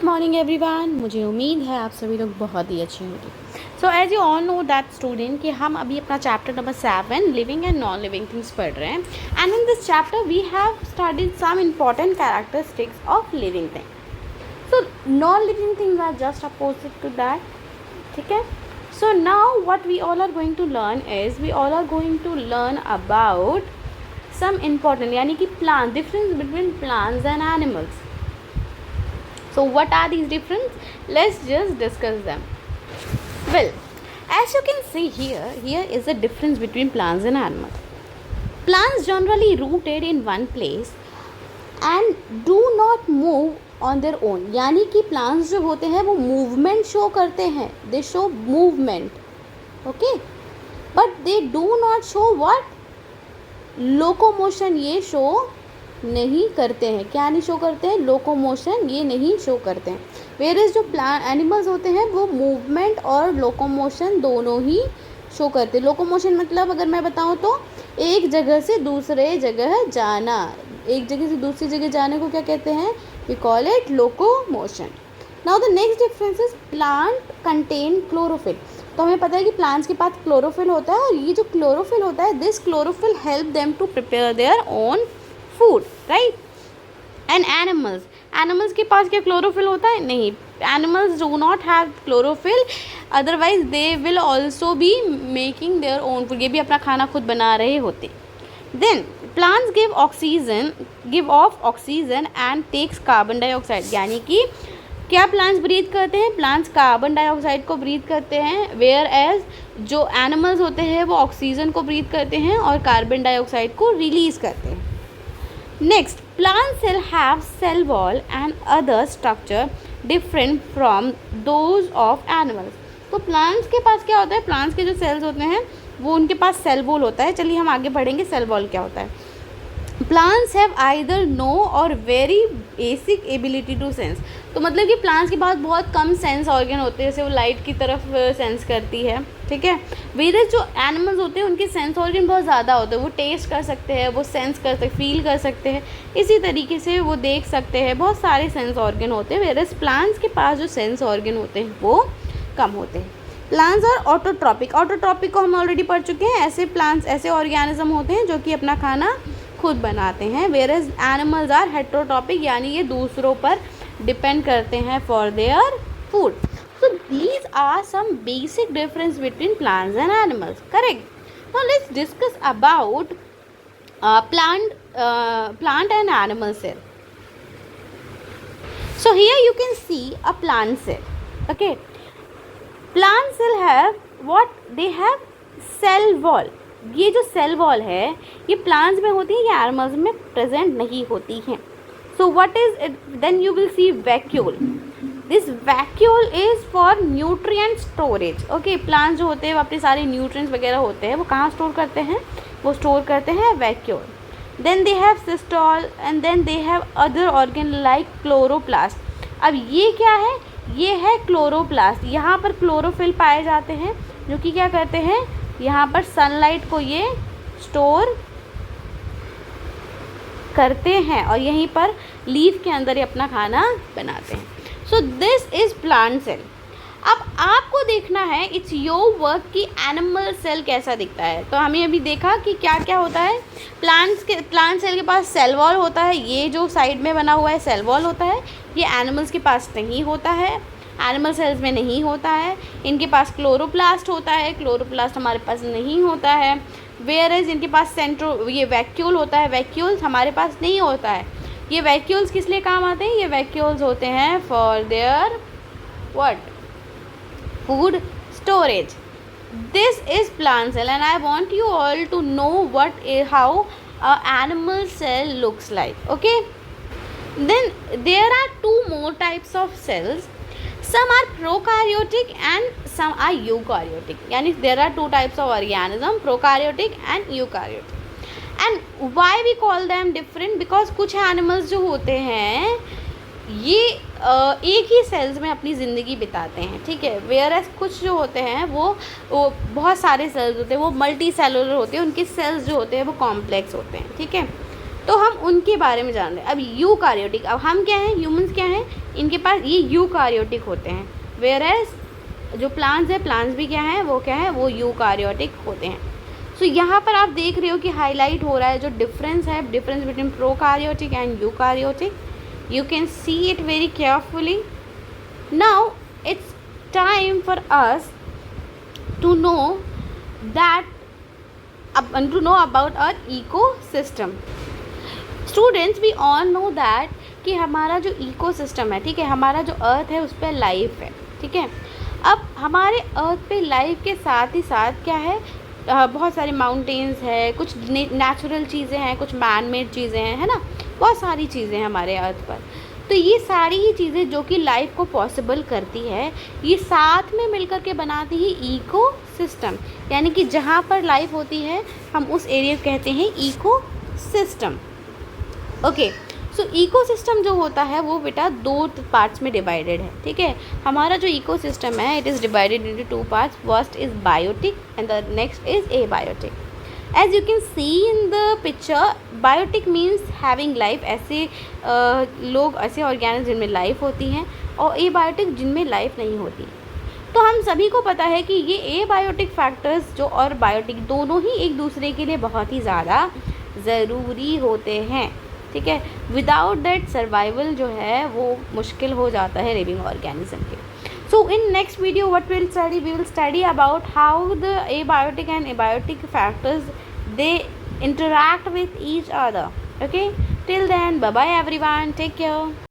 Good morning everyone. मुझे उम्मीद है आप सभी लोग बहुत ही अच्छे होंगे। So as you all know that student कि हम अभी अपना chapter number 7 living and non living things पढ़ रहे हैं। And in this chapter we have studied some important characteristics of living thing. So non living things are just opposite to that, ठीक है। So now what we all are going to learn is we all are going to learn about some important यानी कि plant, difference between plants and animals. So what are these differences? Let's just discuss them. Well, as you can see here is the difference between plants and animals. Plants generally rooted in one place and do not move on their own. यानी कि plants जो होते हैं वो movement show करते हैं. They show movement. Okay? But they do not show what? Locomotion. ये show नहीं करते हैं. क्या नहीं शो करते हैं? लोकोमोशन ये नहीं शो करते हैं. वेयरएज जो प्लांट एनिमल्स होते हैं वो मूवमेंट और लोकोमोशन दोनों ही शो करते हैं. लोकोमोशन मतलब अगर मैं बताऊं तो एक जगह से दूसरे जगह जाना. एक जगह से दूसरी जगह जाने को क्या कहते हैं? We call it locomotion. Now the next difference is plant contain chlorophyll. तो हमें पता है कि प्लांट्स के पास क्लोरोफिल होता है और ये जो क्लोरोफिल होता है this chlorophyll help them to prepare their own food, right. And animals के पास क्या क्लोरोफिल होता है? नहीं. Animals do not have chlorophyll, otherwise they will also be making their own food. ये भी अपना खाना खुद बना रहे होते. Then plants give off oxygen and takes carbon dioxide. यानी कि क्या प्लांट्स ब्रीथ करते हैं? प्लांट्स कार्बन डाइऑक्साइड को ब्रीथ करते हैं, वेयर एज जो एनिमल्स होते हैं वो ऑक्सीजन को ब्रीथ करते हैं और कार्बन डाइऑक्साइड को रिलीज करते हैं. Next, plant cell have cell wall and other structure different from those of animals. तो प्लांट्स के पास क्या होता है? प्लांट्स के जो सेल्स होते हैं वो उनके पास सेल वॉल होता है. चलिए हम आगे बढ़ेंगे. सेल वॉल क्या होता है? Plants have either no or very basic ability to sense. तो मतलब कि प्लांट्स के पास बहुत कम सेंस ऑर्गन होते हैं, जैसे वो लाइट की तरफ सेंस करती है, ठीक है. वेरस जो एनिमल्स होते हैं उनके सेंस ऑर्गन बहुत ज़्यादा होते हैं. वो टेस्ट कर सकते हैं, वो सेंस कर सकते, फील कर सकते हैं, इसी तरीके से वो देख सकते हैं. बहुत सारे सेंस ऑर्गन होते हैं. वेरस प्लांट्स के पास जो सेंस ऑर्गन होते हैं वो कम होते हैं. प्लांट्स और ऑटोट्रॉपिक. ऑटोट्रॉपिक को हम ऑलरेडी पढ़ चुके हैं. ऐसे प्लांट्स, ऐसे ऑर्गेनिज्म होते हैं जो कि अपना खाना खुद बनाते हैं. वेयरएज एनिमल्स आर हेटेरोट्रॉपिक, यानी ये दूसरों पर डिपेंड करते हैं for their food. So these are some basic difference between plants and animals, correct. Now let's discuss about plant and animal cell. So here you can see a plant cell. Okay, plant cell have what? They have cell wall. ये जो cell wall है ये plants में होती है, ये animals में present नहीं होती हैं. So what is it? Then you will see vacuole. This vacuole is for nutrient storage. Okay, plants जो होते हैं वो अपने सारे न्यूट्रिएंट्स वगैरह होते हैं वो कहाँ स्टोर करते हैं? वो स्टोर करते हैं vacuole. Then they have cytosol and then they have other organ like chloroplast. अब ये क्या है? ये है क्लोरोप्लास्ट. यहाँ पर क्लोरोफिल पाए जाते हैं जो कि क्या करते हैं? यहाँ पर सनलाइट को ये स्टोर करते हैं और यहीं पर लीफ के अंदर ही अपना खाना बनाते हैं. So this is plant cell. अब आपको देखना है इट्स योर वर्क कि एनिमल सेल कैसा दिखता है. तो हमें अभी देखा कि क्या क्या होता है. प्लांट सेल के पास सेल वॉल होता है. ये जो साइड में बना हुआ है सेल वॉल होता है. ये एनिमल्स के पास नहीं होता है, एनिमल सेल्स में नहीं होता है. इनके पास क्लोरोप्लास्ट होता है, क्लोरोप्लास्ट हमारे पास नहीं होता है. वेयरएज इनके पास ये वैक्यूल होता है, वैक्यूल्स हमारे पास नहीं होता है. ये वैक्यूल्स किस लिए काम आते हैं? ये वैक्यूल्स होते हैं for their what? Food storage. This is plant cell and I want you all to know how a animal cell looks like. Okay, then there are 2 more types of cells. Some are prokaryotic and some are eukaryotic. यानी there are 2 types of organism, prokaryotic and eukaryotic. And why we call them different? Because कुछ animals जो होते हैं ये एक ही sales में अपनी ज़िंदगी बिताते हैं, ठीक है. वेयरएज कुछ जो होते हैं वो बहुत सारे सेल्स होते हैं, वो मल्टी सेलुलर होते हैं. उनके सेल्स जो होते हैं वो कॉम्प्लेक्स होते हैं, ठीक है. तो हम उनके बारे में जान रहे हैं. अब यूकार्योटिक, अब हम क्या हैं? ह्यूमंस क्या हैं? इनके पास ये यूकारियोटिक होते हैं, वेयर एज जो प्लांट्स है, प्लांट्स भी क्या है, वो यूकारियोटिक होते हैं। सो यहाँ पर आप देख रहे हो कि हाईलाइट हो रहा है जो डिफरेंस है, difference between prokaryotic and eukaryotic. You can see it very carefully. Now it's time for us to know about our ecosystem. Students, we all know that कि हमारा जो इकोसिस्टम है, ठीक है, हमारा जो अर्थ है उस पर लाइफ है, ठीक है। अब हमारे अर्थ पे लाइफ के साथ ही साथ क्या है, बहुत सारे माउंटेन्स है, कुछ नेचुरल चीज़ें हैं, कुछ मैन मेड चीज़ें हैं, है ना, बहुत सारी चीज़ें हैं हमारे अर्थ पर। तो ये सारी ही चीज़ें जो कि लाइफ को पॉसिबल करती है, ये साथ में मिलकर के बनाती है इकोसिस्टम, यानी कि जहाँ पर लाइफ होती है हम उस एरिया को कहते हैं इकोसिस्टम। ओके, सो इकोसिस्टम जो होता है वो बेटा 2 पार्ट्स में डिवाइडेड है, ठीक है। हमारा जो इकोसिस्टम है it is divided into 2 parts. First is biotic and the next is abiotic. As you can see in the picture, biotic means having life, ऐसे लोग, ऐसे ऑर्गेनिज्म जिनमें लाइफ होती हैं, और एबायोटिक जिनमें लाइफ नहीं होती। तो हम सभी को पता है कि ये एबायोटिक फैक्टर्स जो और बायोटिक दोनों ही एक दूसरे के लिए बहुत ही ज़्यादा ज़रूरी होते हैं, ठीक है। विदाउट दैट सर्वाइवल जो है वो मुश्किल हो जाता है लिविंग ऑर्गेनिज्म के। So in next video what we will study about how the abiotic and abiotic factors they interact with each other. Okay, till then, bye bye everyone, take care.